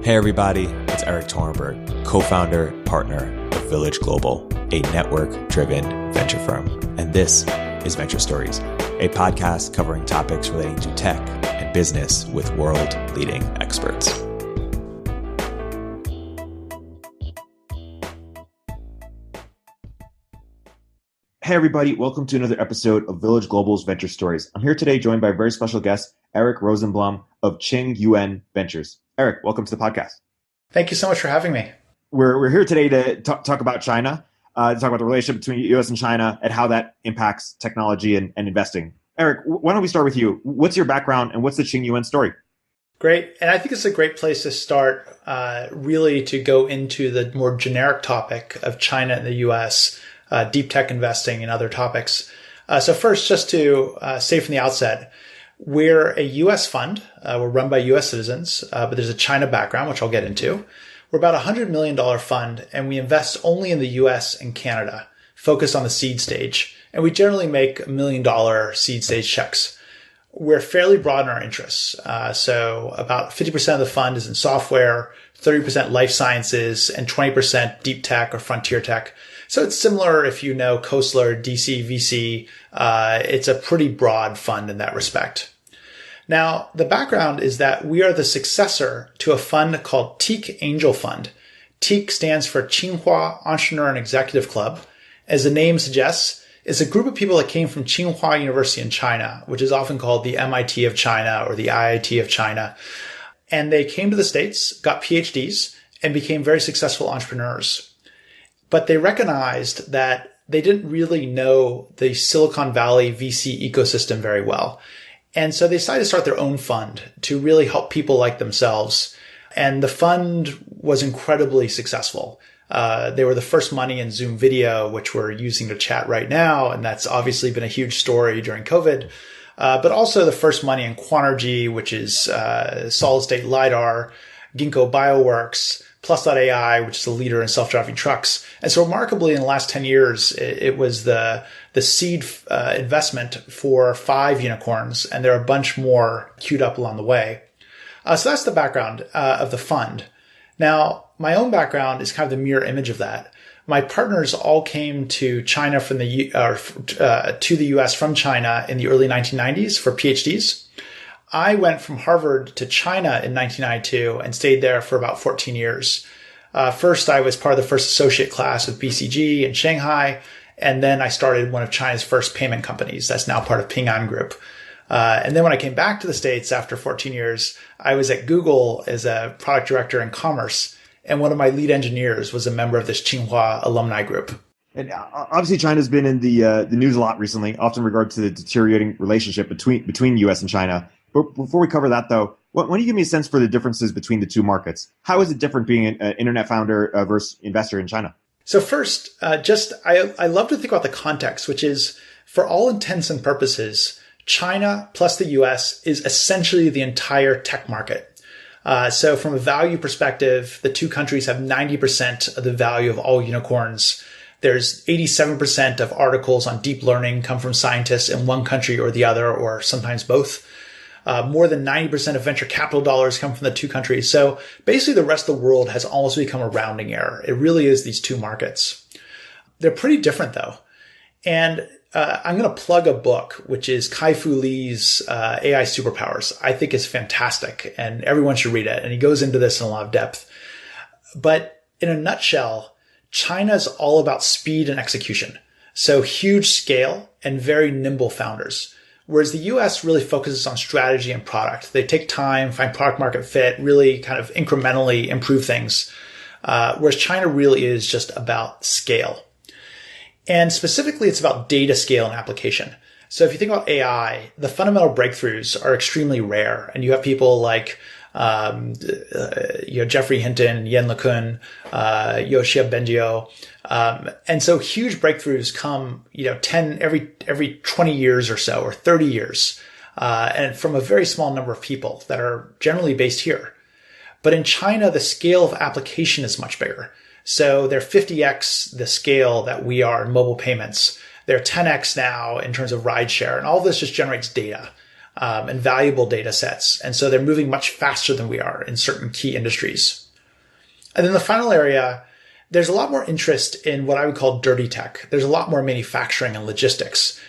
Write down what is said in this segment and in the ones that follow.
Hey everybody, it's Erik, co-founder, partner of Village Global, a network-driven venture firm. And this is Venture Stories, a podcast covering topics relating to tech and business with world-leading experts. Hey everybody, welcome to another episode of Village Global's Venture Stories. I'm here today joined by a very special guest, Erik Rosenblum of Tsingyuan Ventures. Erik, welcome to the podcast. Thank you so much for having me. We're here today to talk about China, to talk about the relationship between the U.S. and China and how that impacts technology and investing. Erik, why don't we start with you? What's your background and what's the Tsingyuan story? Great. And I think it's a great place to start, really to go into the more generic topic of China and the U.S., deep tech investing and other topics. So first, just to say from the outset, we're a U.S. fund. We're run by U.S. citizens, but there's a China background, which I'll get into. We're about a $100 million fund, and we invest only in the U.S. and Canada, focused on the seed stage. And we generally make $1 million seed stage checks. We're fairly broad in our interests. So about 50% of the fund is in software, 30% life sciences, and 20% deep tech or frontier tech. So it's similar if you know Khosla, DC, VC. It's a pretty broad fund in that respect. Now, the background is that we are the successor to a fund called Teak Angel Fund. Teak stands for Tsinghua Entrepreneur and Executive Club. As the name suggests, it's a group of people that came from Tsinghua University in China, which is often called the MIT of China or the IIT of China. And they came to the States, got PhDs, and became very successful entrepreneurs. But they recognized that they didn't really know the Silicon Valley VC ecosystem very well. And so they decided to start their own fund to really help people like themselves. And the fund was incredibly successful. They were the first money in Zoom video, which we're using to chat right now. And that's obviously been a huge story during COVID. But also the first money in Quanergy, which is solid state LiDAR, Ginkgo Bioworks, Plus.ai, which is the leader in self-driving trucks. And so remarkably, in the last 10 years, it was the seed investment for 5 unicorns, and there are a bunch more queued up along the way. So that's the background of the fund. Now, my own background is kind of the mirror image of that. My partners all came to China to the US from China in the early 1990s for PhDs. I went from Harvard to China in 1992 and stayed there for about 14 years. First, I was part of the first associate class with BCG in Shanghai, and then I started one of China's first payment companies that's now part of Ping An Group. And then when I came back to the States after 14 years, I was at Google as a product director in commerce, and one of my lead engineers was a member of this Tsinghua alumni group. And obviously, China's been in the news a lot recently, often in regard to the deteriorating relationship between U.S. and China. But before we cover that, though, why don't you give me a sense for the differences between the two markets? How is it different being an internet founder versus investor in China? So first, I love to think about the context, which is, for all intents and purposes, China plus the U.S. is essentially the entire tech market. So from a value perspective, the two countries have 90% of the value of all unicorns. There's 87% of articles on deep learning come from scientists in one country or the other, or sometimes both. More than 90% of venture capital dollars come from the two countries. So basically the rest of the world has almost become a rounding error. It really is these two markets. They're pretty different though. And I'm going to plug a book, which is Kai-Fu Lee's AI Superpowers. I think it's fantastic and everyone should read it. And he goes into this in a lot of depth. But in a nutshell, China's all about speed and execution. So huge scale and very nimble founders. Whereas the US really focuses on strategy and product. They take time, find product market fit, really kind of incrementally improve things. Whereas China really is just about scale. And specifically, it's about data scale and application. So if you think about AI, the fundamental breakthroughs are extremely rare. And you have people like Geoffrey Hinton, Yen LeCun, Yoshia Bengio. And so huge breakthroughs come, 10 every 20 years or so, or 30 years, and from a very small number of people that are generally based here. But in China, the scale of application is much bigger. So they're 50x the scale that we are in mobile payments. They're 10x now in terms of rideshare, and all of this just generates data. and valuable data sets. And so they're moving much faster than we are in certain key industries. And then the final area, there's a lot more interest in what I would call dirty tech. There's a lot more manufacturing and logistics.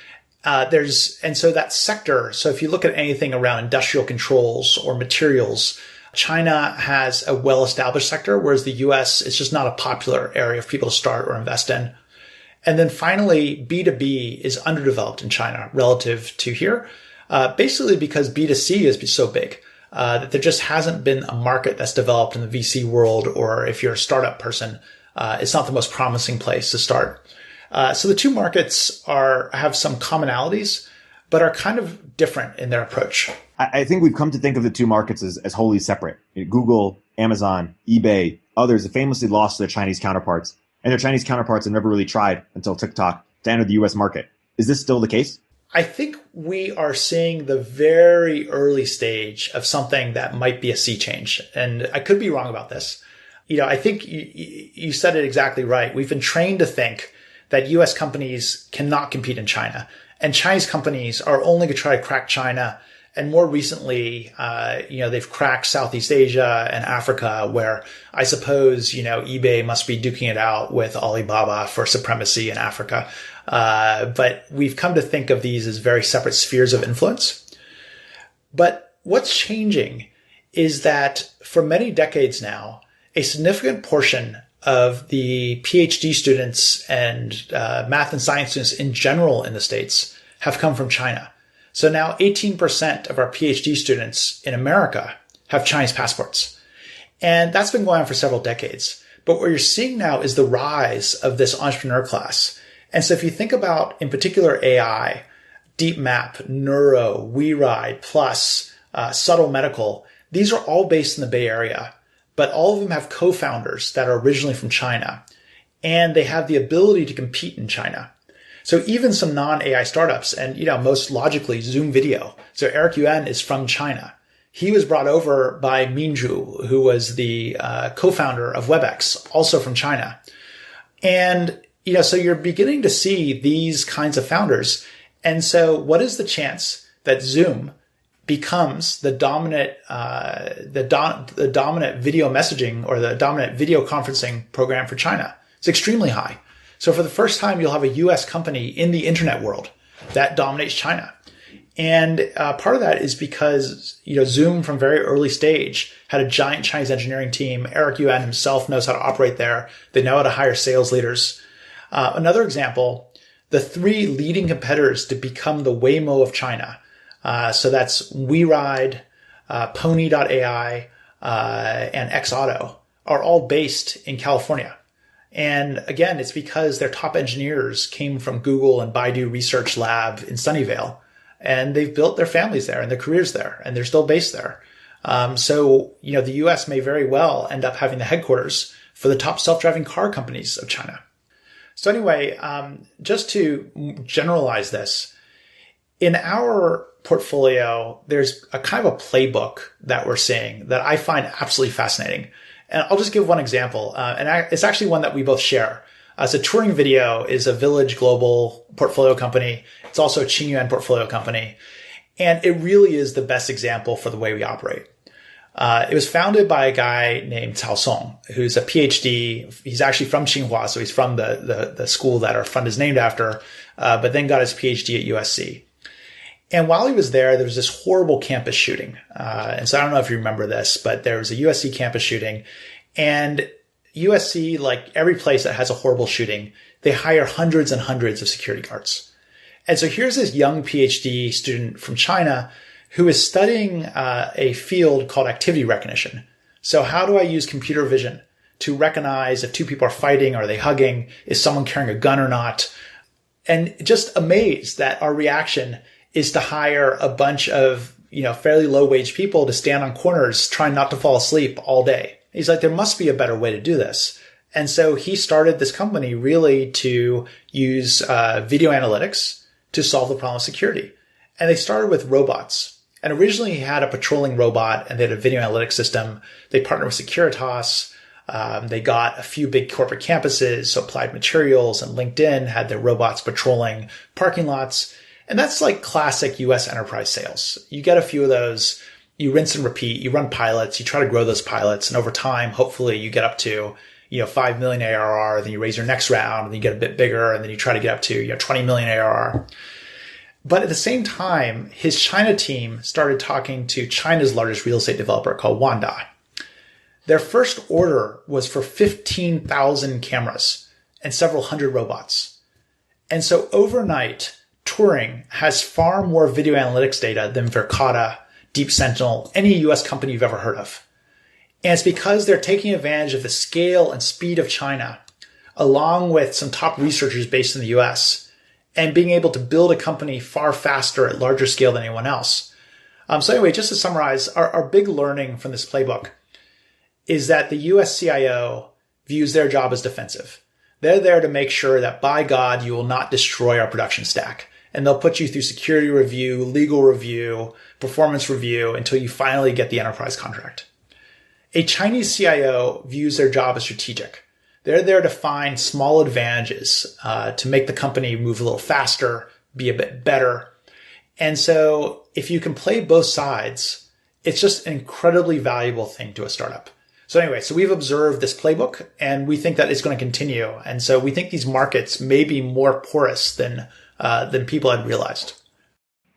And so that sector, so if you look at anything around industrial controls or materials, China has a well-established sector, whereas the US is just not a popular area for people to start or invest in. And then finally, B2B is underdeveloped in China relative to here, basically because B2C is so big. That there just hasn't been a market that's developed in the VC world, or if you're a startup person, it's not the most promising place to start. So the two markets have some commonalities, but are kind of different in their approach. I think we've come to think of the two markets as wholly separate. Google, Amazon, eBay, others have famously lost to their Chinese counterparts, and their Chinese counterparts have never really tried until TikTok to enter the US market. Is this still the case? I think we are seeing the very early stage of something that might be a sea change. And I could be wrong about this. I think you said it exactly right. We've been trained to think that US companies cannot compete in China, and Chinese companies are only going to try to crack China. And more recently, they've cracked Southeast Asia and Africa, where I suppose, eBay must be duking it out with Alibaba for supremacy in Africa. But we've come to think of these as very separate spheres of influence. But what's changing is that for many decades now, a significant portion of the PhD students and math and science students in general in the States have come from China. So now 18% of our PhD students in America have Chinese passports. And that's been going on for several decades. But what you're seeing now is the rise of this entrepreneur class. And so if you think about, in particular, AI, Deep Map, Neuro, WeRide, Plus, Subtle Medical, these are all based in the Bay Area, but all of them have co-founders that are originally from China, and they have the ability to compete in China. So even some non-AI startups, and most logically, Zoom Video. So Erik Yuan is from China. He was brought over by Minju, who was the co-founder of WebEx, also from China. And so you're beginning to see these kinds of founders. And so what is the chance that Zoom becomes the dominant video messaging or the dominant video conferencing program for China? It's extremely high. So for the first time, you'll have a US company in the internet world that dominates China. And part of that is because, Zoom from very early stage had a giant Chinese engineering team. Erik Yuan himself knows how to operate there. They know how to hire sales leaders. Another example, the three leading competitors to become the Waymo of China. So that's WeRide, Pony.ai, and XAuto are all based in California. And again, it's because their top engineers came from Google and Baidu Research Lab in Sunnyvale, and they've built their families there and their careers there, and they're still based there. So the US may very well end up having the headquarters for the top self-driving car companies of China. So anyway, just to generalize this, in our portfolio, there's a kind of a playbook that we're seeing that I find absolutely fascinating. And I'll just give one example. And it's actually one that we both share. So Touring Video is a Village Global portfolio company. It's also a Tsingyuan portfolio company. And it really is the best example for the way we operate. It was founded by a guy named Cao Song, who's a PhD. He's actually from Tsinghua, so he's from the school that our fund is named after, but then got his PhD at USC. And while he was there was this horrible campus shooting. And so I don't know if you remember this, but there was a USC campus shooting. And USC, like every place that has a horrible shooting, they hire hundreds and hundreds of security guards. And so here's this young PhD student from China who is studying a field called activity recognition. So how do I use computer vision to recognize if two people are fighting? Are they hugging? Is someone carrying a gun or not? And just amazed that our reaction is to hire a bunch of, fairly low wage people to stand on corners trying not to fall asleep all day. He's like, there must be a better way to do this. And so he started this company really to use video analytics to solve the problem of security. And they started with robots. And originally he had a patrolling robot and they had a video analytics system. They partnered with Securitas. They got a few big corporate campuses. So Applied Materials and LinkedIn had their robots patrolling parking lots. And that's like classic US enterprise sales. You get a few of those, you rinse and repeat, you run pilots, you try to grow those pilots. And over time, hopefully you get up to, 5 million ARR, then you raise your next round, and then you get a bit bigger, and then you try to get up to, 20 million ARR. But at the same time, his China team started talking to China's largest real estate developer called Wanda. Their first order was for 15,000 cameras and several hundred robots. And so overnight, Turing has far more video analytics data than Verkada, Deep Sentinel, any US company you've ever heard of. And it's because they're taking advantage of the scale and speed of China, along with some top researchers based in the US, and being able to build a company far faster at larger scale than anyone else. So anyway, just to summarize, our big learning from this playbook is that the US CIO views their job as defensive. They're there to make sure that, by God, you will not destroy our production stack. And they'll put you through security review, legal review, performance review until you finally get the enterprise contract. A Chinese CIO views their job as strategic. They're there to find small advantages to make the company move a little faster, be a bit better. And so if you can play both sides, it's just an incredibly valuable thing to a startup. So anyway, so we've observed this playbook, and we think that it's going to continue. And so we think these markets may be more porous than people had realized.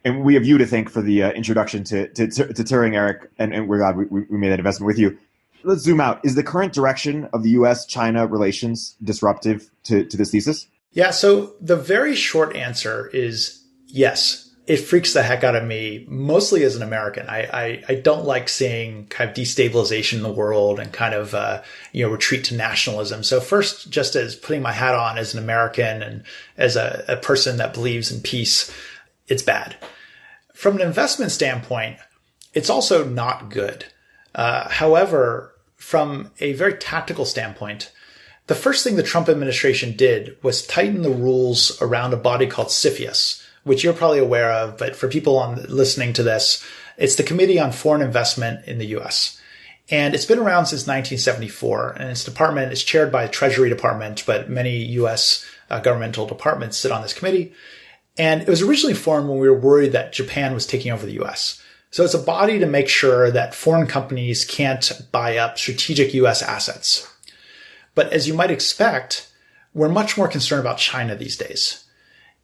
And we have you to thank for the introduction to Turing, Erik, and we're glad we made that investment with you. Let's zoom out. Is the current direction of the U.S.-China relations disruptive to this thesis? Yeah, so the very short answer is yes. It freaks the heck out of me, mostly as an American. I don't like seeing kind of destabilization in the world and kind of, retreat to nationalism. So first, just as putting my hat on as an American and as a person that believes in peace, it's bad. From an investment standpoint, it's also not good. However, from a very tactical standpoint, the first thing the Trump administration did was tighten the rules around a body called CFIUS, which you're probably aware of, but for people listening to this, it's the Committee on Foreign Investment in the U.S. And it's been around since 1974, and it's chaired by the Treasury Department, but many U.S. Governmental departments sit on this committee. And it was originally formed when we were worried that Japan was taking over the U.S. So it's a body to make sure that foreign companies can't buy up strategic U.S. assets. But as you might expect, we're much more concerned about China these days.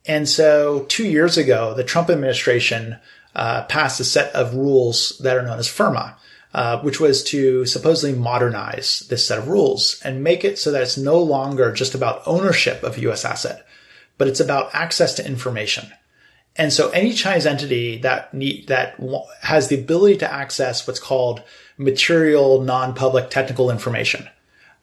And so 2 years ago, the Trump administration passed a set of rules that are known as FIRMA, which was to supposedly modernize this set of rules and make it so that it's no longer just about ownership of a U.S. asset, but it's about access to information. And so any Chinese entity that has the ability to access what's called material, non-public technical information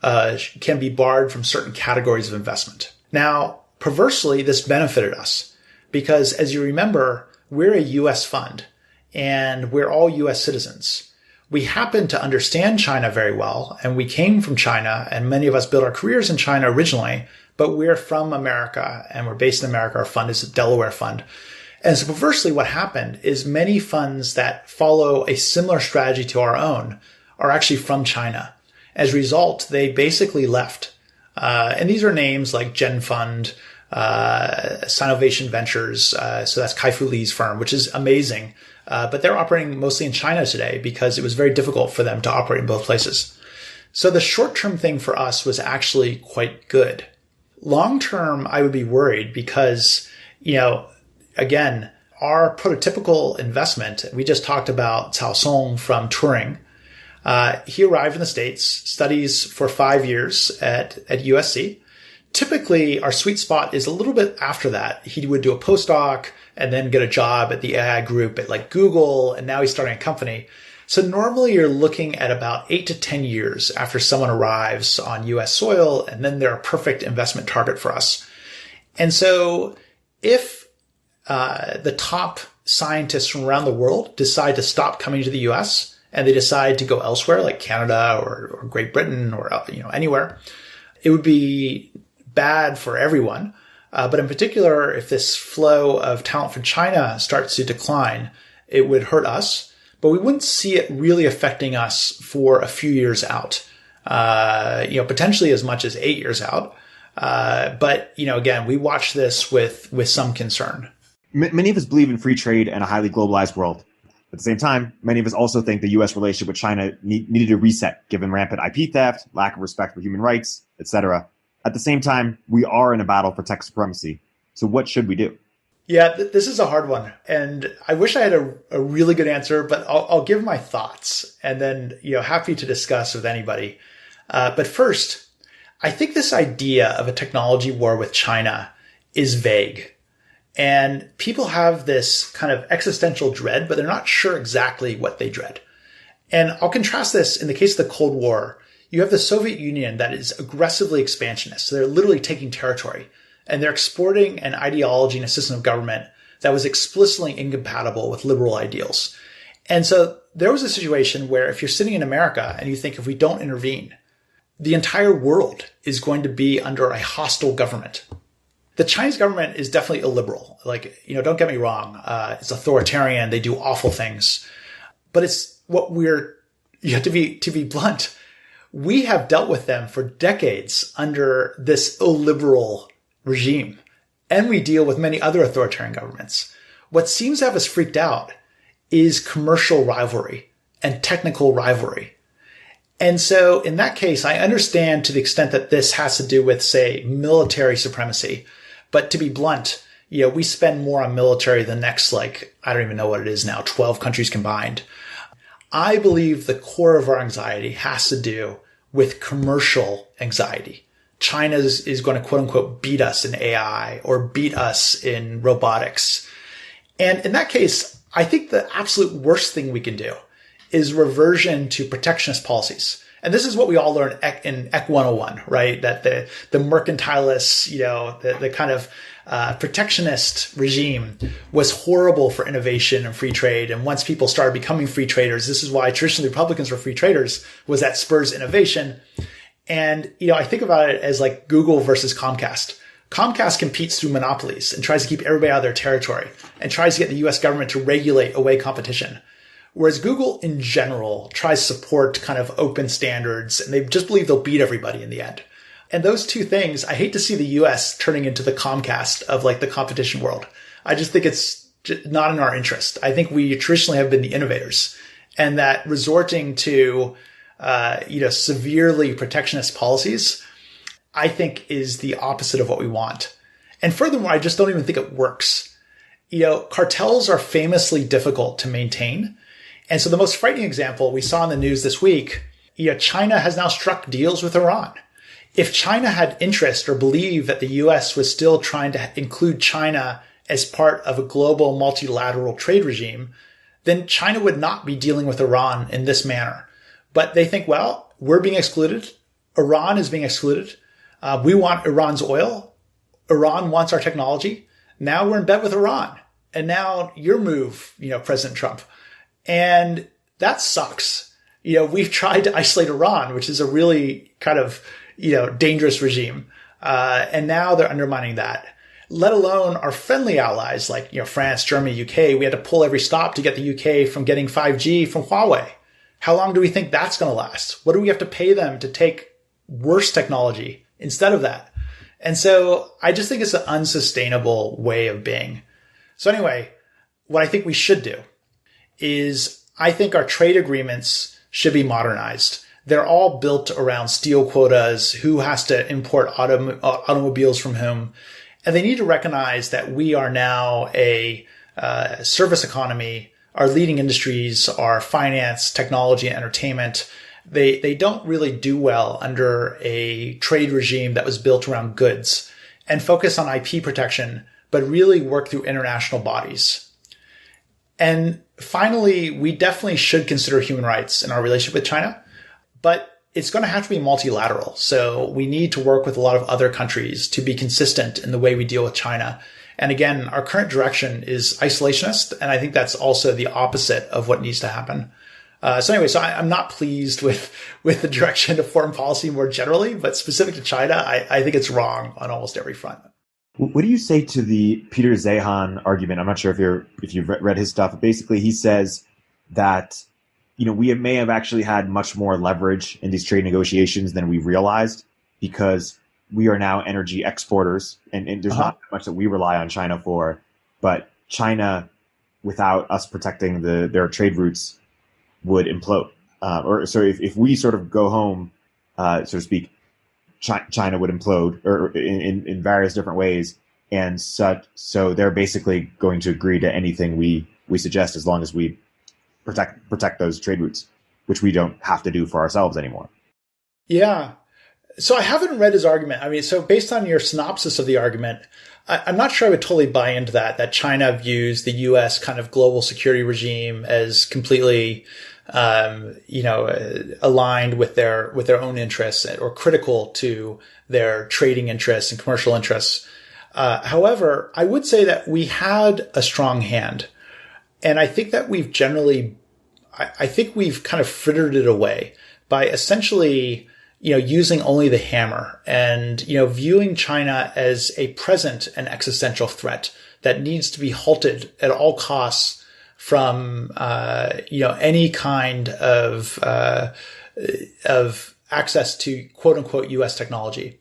can be barred from certain categories of investment. Now, perversely, this benefited us because, as you remember, we're a U.S. fund and we're all U.S. citizens. We happen to understand China very well, and we came from China, and many of us built our careers in China originally, but we're from America and we're based in America. Our fund is a Delaware fund. And so perversely, what happened is many funds that follow a similar strategy to our own are actually from China. As a result, they basically left. And these are names like Gen Fund, Tsingyuan Ventures. So that's Kai-Fu Lee's firm, which is amazing. But they're operating mostly in China today because it was very difficult for them to operate in both places. So the short-term thing for us was actually quite good. Long-term, I would be worried because, again, our prototypical investment, we just talked about Cao Song from Turing. He arrived in the States, studies for 5 years at USC. Typically, our sweet spot is a little bit after that. He would do a postdoc and then get a job at the AI group at like Google, and now he's starting a company. So normally you're looking at about 8 to 10 years after someone arrives on US soil, and then they're a perfect investment target for us. And so if the top scientists from around the world decide to stop coming to the US and they decide to go elsewhere, like Canada or Great Britain or anywhere, it would be bad for everyone. But in particular, if this flow of talent from China starts to decline, it would hurt us. But we wouldn't see it really affecting us for a few years out, potentially as much as 8 years out. But again, we watch this with some concern. Many of us believe in free trade and a highly globalized world. At the same time, many of us also think the U.S. relationship with China needed a reset, given rampant IP theft, lack of respect for human rights, etc. At the same time, we are in a battle for tech supremacy. So what should we do? Yeah, this is a hard one. And I wish I had a really good answer, but I'll give my thoughts and then, happy to discuss with anybody. But first, I think this idea of a technology war with China is vague. And people have this kind of existential dread, but they're not sure exactly what they dread. And I'll contrast this in the case of the Cold War. You have the Soviet Union that is aggressively expansionist. So they're literally taking territory. And they're exporting an ideology and a system of government that was explicitly incompatible with liberal ideals. And so there was a situation where if you're sitting in America and you think if we don't intervene, the entire world is going to be under a hostile government. The Chinese government is definitely illiberal. Don't get me wrong. It's authoritarian. They do awful things. But it's what you have to be blunt. We have dealt with them for decades under this illiberal regime, and we deal with many other authoritarian governments. What seems to have us freaked out is commercial rivalry and technical rivalry. And so in that case, I understand to the extent that this has to do with, say, military supremacy. But to be blunt, we spend more on military than next, I don't even know what it is now, 12 countries combined. I believe the core of our anxiety has to do with commercial anxiety. China is going to quote unquote beat us in AI or beat us in robotics. And in that case, I think the absolute worst thing we can do is reversion to protectionist policies. And this is what we all learn in Ec 101, right? That the mercantilist, the kind of protectionist regime was horrible for innovation and free trade. And once people started becoming free traders, this is why traditionally Republicans were free traders, was that spurs innovation. And, I think about it as like Google versus Comcast. Comcast competes through monopolies and tries to keep everybody out of their territory and tries to get the US government to regulate away competition. Whereas Google in general tries to support kind of open standards and they just believe they'll beat everybody in the end. And those two things, I hate to see the US turning into the Comcast of the competition world. I just think it's not in our interest. I think we traditionally have been the innovators, and that resorting to severely protectionist policies, I think is the opposite of what we want. And furthermore, I just don't even think it works. Cartels are famously difficult to maintain. And so the most frightening example we saw in the news this week, China has now struck deals with Iran. If China had interest or believed that the US was still trying to include China as part of a global multilateral trade regime, then China would not be dealing with Iran in this manner. But they think, well, we're being excluded. Iran is being excluded. We want Iran's oil. Iran wants our technology. Now we're in bed with Iran. And now your move, President Trump. And that sucks. We've tried to isolate Iran, which is a really kind of, dangerous regime. And now they're undermining that, let alone our friendly allies like, France, Germany, UK. We had to pull every stop to get the UK from getting 5G from Huawei. How long do we think that's going to last? What do we have to pay them to take worse technology instead of that? And so I just think it's an unsustainable way of being. So anyway, what I think we should do is I think our trade agreements should be modernized. They're all built around steel quotas, who has to import automobiles from whom. And they need to recognize that we are now a service economy. Our leading industries are finance, technology, and entertainment. They don't really do well under a trade regime that was built around goods and focus on IP protection, but really work through international bodies. And finally, we definitely should consider human rights in our relationship with China, but it's going to have to be multilateral. So we need to work with a lot of other countries to be consistent in the way we deal with China. And again, our current direction is isolationist, and I think that's also the opposite of what needs to happen. So I'm not pleased with the direction of foreign policy more generally, but specific to China, I think it's wrong on almost every front. What do you say to the Peter Zeihan argument? I'm not sure if you've read his stuff. But basically, he says that we may have actually had much more leverage in these trade negotiations than we realized, because we are now energy exporters, and there's not much that we rely on China for. But China, without us protecting their trade routes, would implode. If we sort of go home, so to speak, China would implode, or in various different ways. And so they're basically going to agree to anything we suggest, as long as we protect those trade routes, which we don't have to do for ourselves anymore. Yeah. So I haven't read his argument. I mean, so based on your synopsis of the argument, I'm not sure I would totally buy into that China views the U.S. kind of global security regime as completely, aligned with their own interests or critical to their trading interests and commercial interests. However, I would say that we had a strong hand, and I think that we've kind of frittered it away by essentially, using only the hammer and, viewing China as a present and existential threat that needs to be halted at all costs from, any kind of access to quote unquote U.S. technology.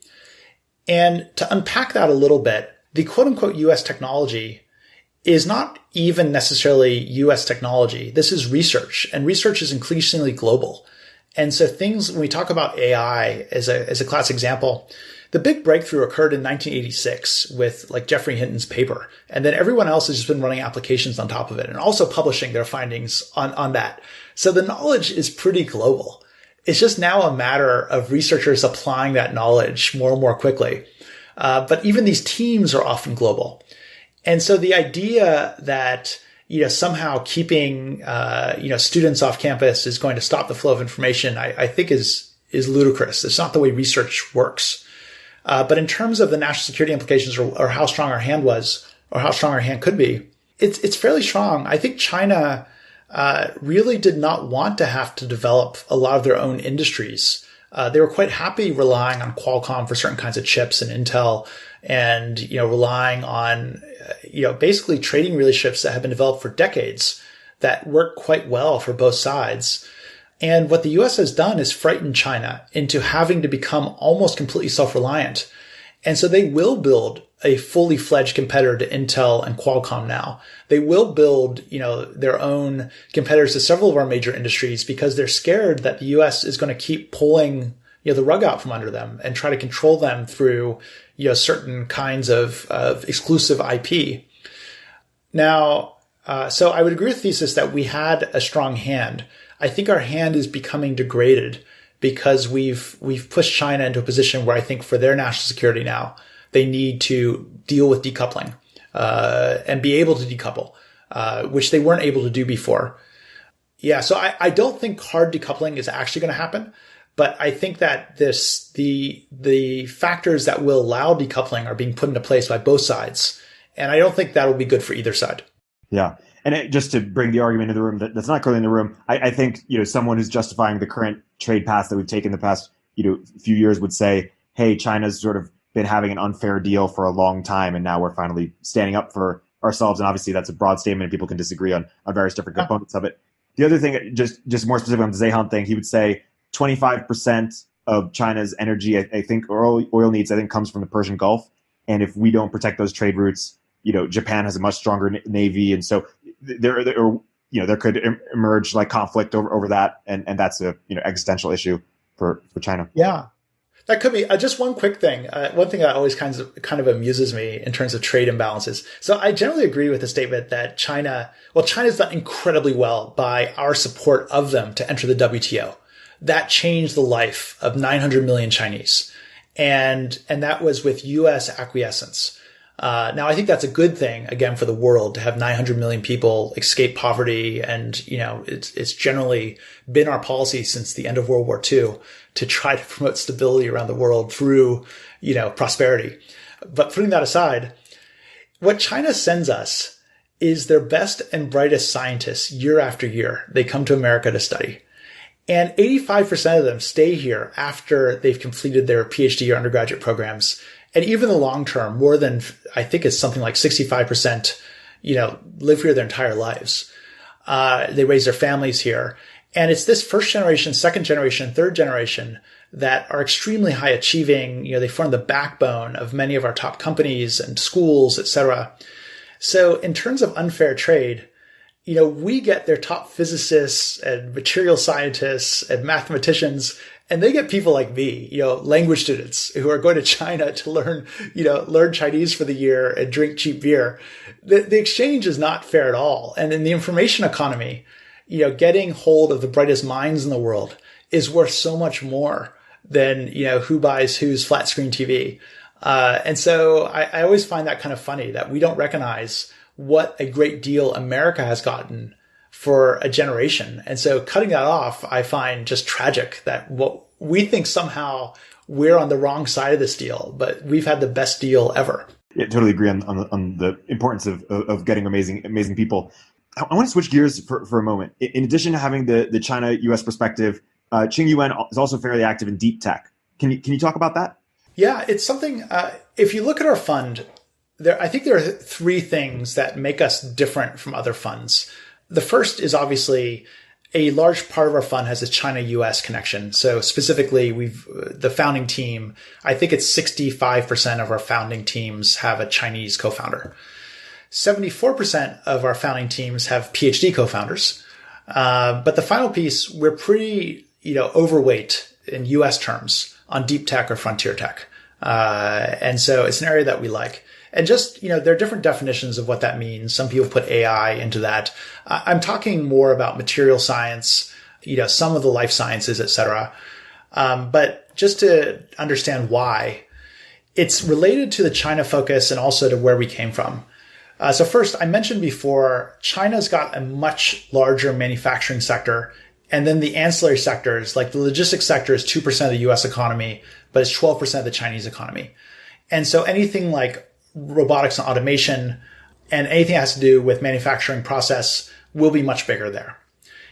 And to unpack that a little bit, the quote unquote U.S. technology is not even necessarily U.S. technology. This is research, and research is increasingly global. And so things, when we talk about AI as a classic example, the big breakthrough occurred in 1986 with like Geoffrey Hinton's paper. And then everyone else has just been running applications on top of it and also publishing their findings on that. So the knowledge is pretty global. It's just now a matter of researchers applying that knowledge more and more quickly. But even these teams are often global. And so the idea that, somehow keeping, students off campus is going to stop the flow of information, I think is ludicrous. It's not the way research works. But in terms of the national security implications or how strong our hand was or how strong our hand could be, it's fairly strong. I think China really did not want to have to develop a lot of their own industries. They were quite happy relying on Qualcomm for certain kinds of chips and Intel and, relying on, basically trading relationships that have been developed for decades that work quite well for both sides. And what the U.S. has done is frightened China into having to become almost completely self-reliant. And so they will build a fully fledged competitor to Intel and Qualcomm now. They will build, their own competitors to several of our major industries because they're scared that the U.S. is going to keep pulling, the rug out from under them and try to control them through, certain kinds of exclusive IP. Now, so I would agree with the thesis that we had a strong hand. I think our hand is becoming degraded because we've pushed China into a position where I think for their national security now, they need to deal with decoupling, and be able to decouple, which they weren't able to do before. Yeah. So I don't think hard decoupling is actually going to happen, but I think that the factors that will allow decoupling are being put into place by both sides. And I don't think that will be good for either side. Yeah. And just to bring the argument into the room that's not clearly in the room, I think, someone who's justifying the current trade path that we've taken the past, few years would say, hey, China's sort of been having an unfair deal for a long time, and now we're finally standing up for ourselves. And obviously that's a broad statement and people can disagree on various different components of it. The other thing, just more specific on the Zhehan thing, he would say 25% of China's energy, I think, or oil needs, I think, comes from the Persian Gulf. And if we don't protect those trade routes, Japan has a much stronger navy. And so there could emerge like conflict over that. And that's a, existential issue for China. Yeah. That could be just one quick thing. One thing that always kind of amuses me in terms of trade imbalances. So I generally agree with the statement that China's done incredibly well by our support of them to enter the WTO. That changed the life of 900 million Chinese. And that was with U.S. acquiescence. Now I think that's a good thing, again, for the world to have 900 million people escape poverty. And, it's generally been our policy since the end of World War II to try to promote stability around the world through, prosperity. But putting that aside, what China sends us is their best and brightest scientists year after year. They come to America to study. And 85% of them stay here after they've completed their PhD or undergraduate programs. And even in the long term, more than, I think it's something like 65%, live here their entire lives. They raise their families here. And it's this first generation, second generation, third generation that are extremely high achieving. They form the backbone of many of our top companies and schools, et cetera. So in terms of unfair trade, we get their top physicists and material scientists and mathematicians, and they get people like me, language students who are going to China to learn Chinese for the year and drink cheap beer. The exchange is not fair at all. And in the information economy, getting hold of the brightest minds in the world is worth so much more than, who buys whose flat screen TV. And so I always find that kind of funny that we don't recognize what a great deal America has gotten for a generation. And so cutting that off, I find just tragic that what we think somehow we're on the wrong side of this deal, but we've had the best deal ever. Yeah, totally agree on the importance of getting amazing people. I want to switch gears for a moment. In addition to having the China-US perspective, Tsingyuan is also fairly active in deep tech. Can you talk about that? Yeah, it's something, if you look at our fund, I think there are three things that make us different from other funds. The first is obviously a large part of our fund has a China-US connection. So specifically, the founding team, I think it's 65% of our founding teams have a Chinese co-founder. 74% of our founding teams have PhD co-founders. But the final piece, we're pretty, overweight in US terms on deep tech or frontier tech. And so it's an area that we like. And just, there are different definitions of what that means. Some people put AI into that. I'm talking more about material science, some of the life sciences, et cetera. But just to understand why, it's related to the China focus and also to where we came from. So first, I mentioned before, China's got a much larger manufacturing sector. And then the ancillary sectors, like the logistics sector is 2% of the US economy, but it's 12% of the Chinese economy. And so anything like robotics and automation and anything that has to do with manufacturing process will be much bigger there.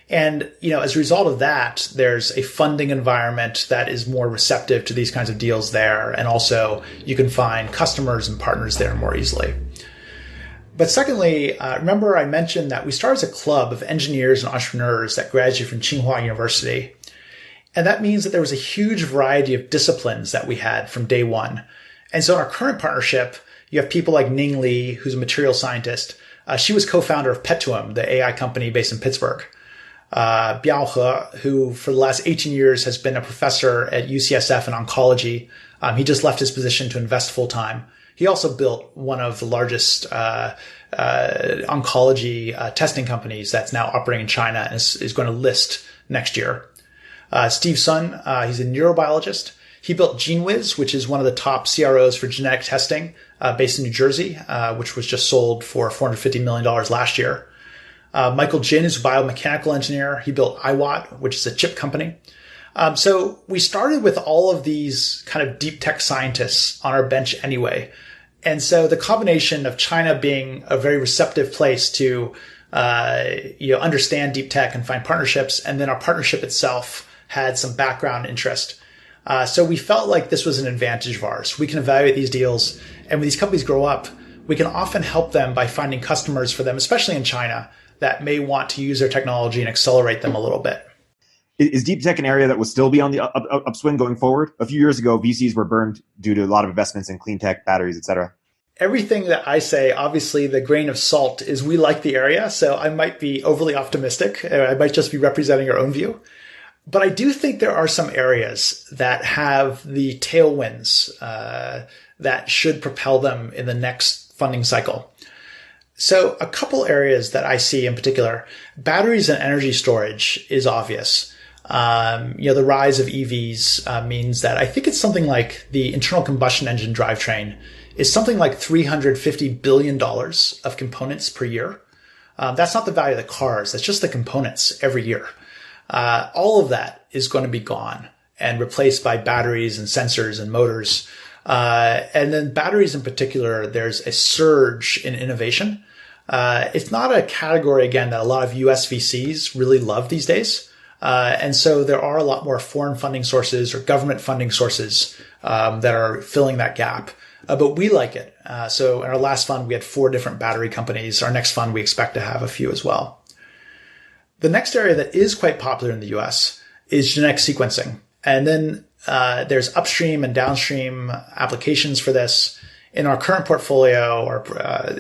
And, as a result of that, there's a funding environment that is more receptive to these kinds of deals there. And also you can find customers and partners there more easily. But secondly, remember I mentioned that we started as a club of engineers and entrepreneurs that graduated from Tsinghua University. And that means that there was a huge variety of disciplines that we had from day one. And so in our current partnership, you have people like Ning Li, who's a material scientist. She was co-founder of Petuum, the AI company based in Pittsburgh. Biao He, who for the last 18 years has been a professor at UCSF in oncology. He just left his position to invest full time. He also built one of the largest oncology testing companies that's now operating in China and is going to list next year. Steve Sun, he's a neurobiologist. He built GeneWiz, which is one of the top CROs for genetic testing, based in New Jersey, which was just sold for $450 million last year. Michael Jin is a biomechanical engineer. He built iWatt, which is a chip company. So we started with all of these kind of deep tech scientists on our bench anyway. And so the combination of China being a very receptive place to, understand deep tech and find partnerships, and then our partnership itself had some background interest. So we felt like this was an advantage of ours. We can evaluate these deals, and when these companies grow up, we can often help them by finding customers for them, especially in China, that may want to use their technology and accelerate them a little bit. Is deep tech an area that will still be on the upswing going forward? A few years ago, VCs were burned due to a lot of investments in clean tech, batteries, et cetera. Everything that I say, obviously the grain of salt is we like the area. So I might be overly optimistic. I might just be representing our own view. But I do think there are some areas that have the tailwinds that should propel them in the next funding cycle. So a couple areas that I see in particular, batteries and energy storage is obvious. The rise of EVs means that I think it's something like the internal combustion engine drivetrain is something like $350 billion of components per year. That's not the value of the cars. That's just the components every year. All of that is going to be gone and replaced by batteries and sensors and motors. And then batteries in particular, there's a surge in innovation. It's not a category, again, that a lot of US VCs really love these days. And so there are a lot more foreign funding sources or government funding sources that are filling that gap. But we like it. So in our last fund, we had 4 different battery companies. Our next fund, we expect to have a few as well. The next area that is quite popular in the US is genetic sequencing. And then there's upstream and downstream applications for this. In our current portfolio, or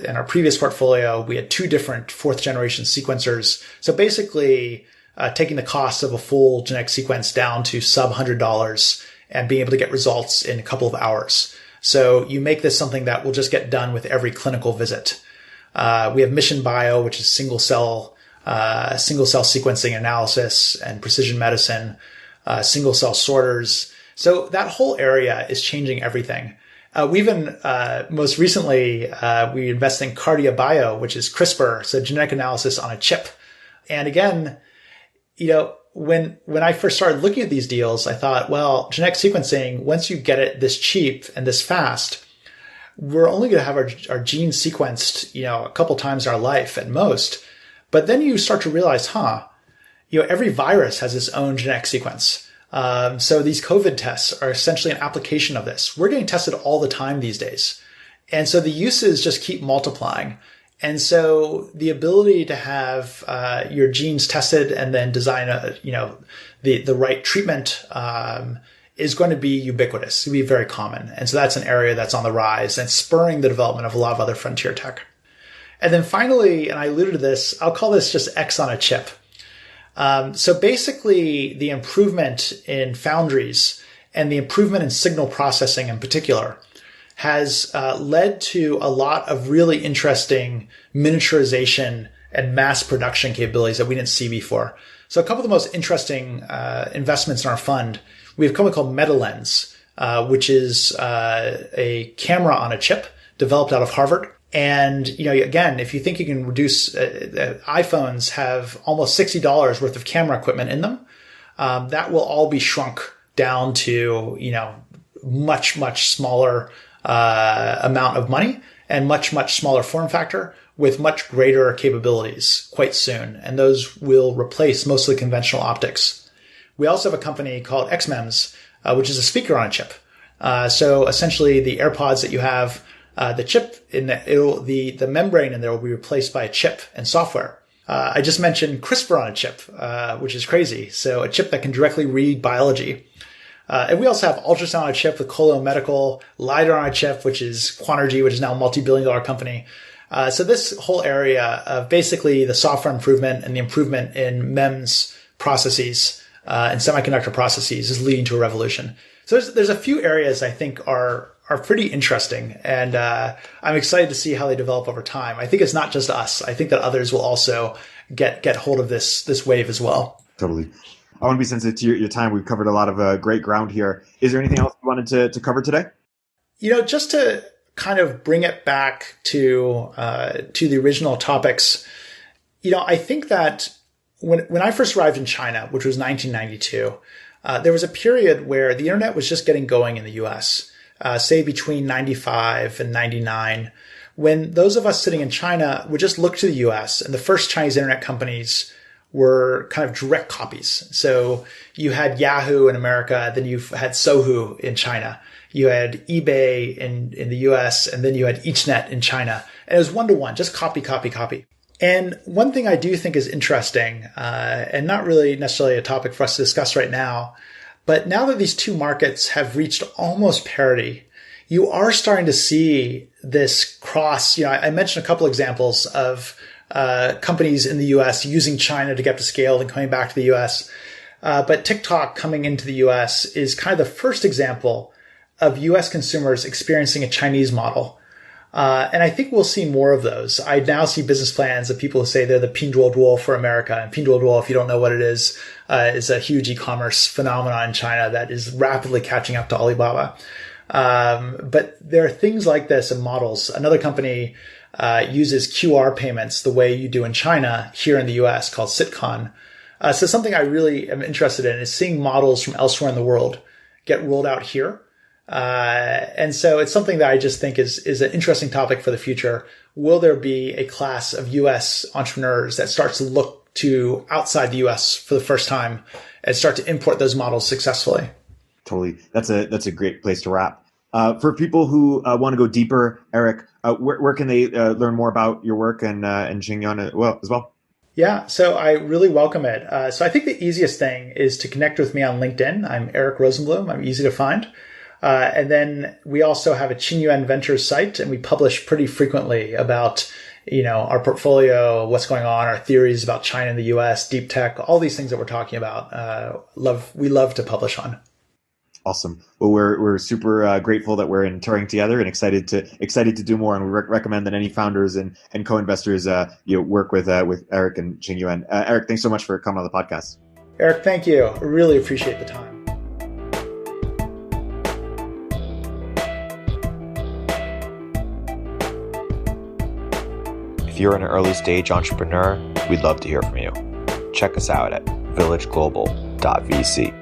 in our previous portfolio, we had 2 different 4th generation sequencers. So basically, taking the cost of a full genetic sequence down to sub $100 and being able to get results in a couple of hours. So you make this something that will just get done with every clinical visit. We have Mission Bio, which is single cell sequencing analysis and precision medicine, single cell sorters. So that whole area is changing everything. We even, most recently, we invested in Cardia Bio, which is CRISPR, so genetic analysis on a chip. And again, when I first started looking at these deals, I thought, well, genetic sequencing, once you get it this cheap and this fast, we're only going to have our genes sequenced, a couple times in our life at most. But then you start to realize, every virus has its own genetic sequence. So these COVID tests are essentially an application of this. We're getting tested all the time these days. And so the uses just keep multiplying. And so the ability to have, your genes tested and then design the right treatment, is going to be ubiquitous. It's going to be very common. And so that's an area that's on the rise and spurring the development of a lot of other frontier tech. And then finally, and I alluded to this, I'll call this just X on a chip. So basically the improvement in foundries and the improvement in signal processing in particular has led to a lot of really interesting miniaturization and mass production capabilities that we didn't see before. So a couple of the most interesting investments in our fund, we have a company called MetaLens, which is a camera on a chip developed out of Harvard. And, again, if you think you can reduce, iPhones have almost $60 worth of camera equipment in them. That will all be shrunk down to, much, much smaller, amount of money and much, much smaller form factor with much greater capabilities quite soon. And those will replace most of the conventional optics. We also have a company called XMEMS, which is a speaker on a chip. So essentially the AirPods that you have, the chip in the membrane in there will be replaced by a chip and software. I just mentioned CRISPR on a chip, which is crazy. So a chip that can directly read biology. And we also have ultrasound on a chip with Colo Medical, LiDAR on a chip, which is Quanergy, which is now a multi-billion-dollar company. So this whole area of basically the software improvement and the improvement in MEMS processes, and semiconductor processes is leading to a revolution. So there's a few areas I think are pretty interesting, and I'm excited to see how they develop over time. I think it's not just us. I think that others will also get hold of this wave as well. Totally. I want to be sensitive to your time. We've covered a lot of great ground here. Is there anything else you wanted to cover today? Just to kind of bring it back to the original topics, I think that when I first arrived in China, which was 1992, there was a period where the internet was just getting going in the US, say between 95 and 99, when those of us sitting in China would just look to the US, and the first Chinese internet companies were kind of direct copies. So you had Yahoo in America, then you had Sohu in China. You had eBay in the US, and then you had EachNet in China. And it was one-to-one, just copy, copy, copy. And one thing I do think is interesting, and not really necessarily a topic for us to discuss right now, but now that these two markets have reached almost parity, you are starting to see this cross. I mentioned a couple examples of companies in the US using China to get to scale and coming back to the US. But TikTok coming into the US is kind of the first example of US consumers experiencing a Chinese model. And I think we'll see more of those. I now see business plans of people who say they're the Pinduoduo for America. And Pinduoduo, if you don't know what it is a huge e-commerce phenomenon in China that is rapidly catching up to Alibaba. But there are things like this and models. Another company uses QR payments the way you do in China here in the US called Sitcon. So something I really am interested in is seeing models from elsewhere in the world get rolled out here. And so it's something that I just think is an interesting topic for the future. Will there be a class of US entrepreneurs that starts to look to outside the US for the first time and start to import those models successfully? Totally. That's a great place to wrap. For people who want to go deeper, Erik, where can they learn more about your work and Tsingyuan as well? Yeah, so I really welcome it. So I think the easiest thing is to connect with me on LinkedIn. I'm Erik Rosenblum. I'm easy to find. And then we also have a Tsingyuan Ventures site, and we publish pretty frequently about, our portfolio, what's going on, our theories about China and the US, deep tech, all these things that we're talking about. We love to publish on. Awesome. Well, we're super grateful that we're in Turing together and excited to do more. And we recommend that any founders and co-investors work with Erik and Tsingyuan. Erik, thanks so much for coming on the podcast. Erik, thank you. I really appreciate the time. If you're an early stage entrepreneur, we'd love to hear from you. Check us out at villageglobal.vc.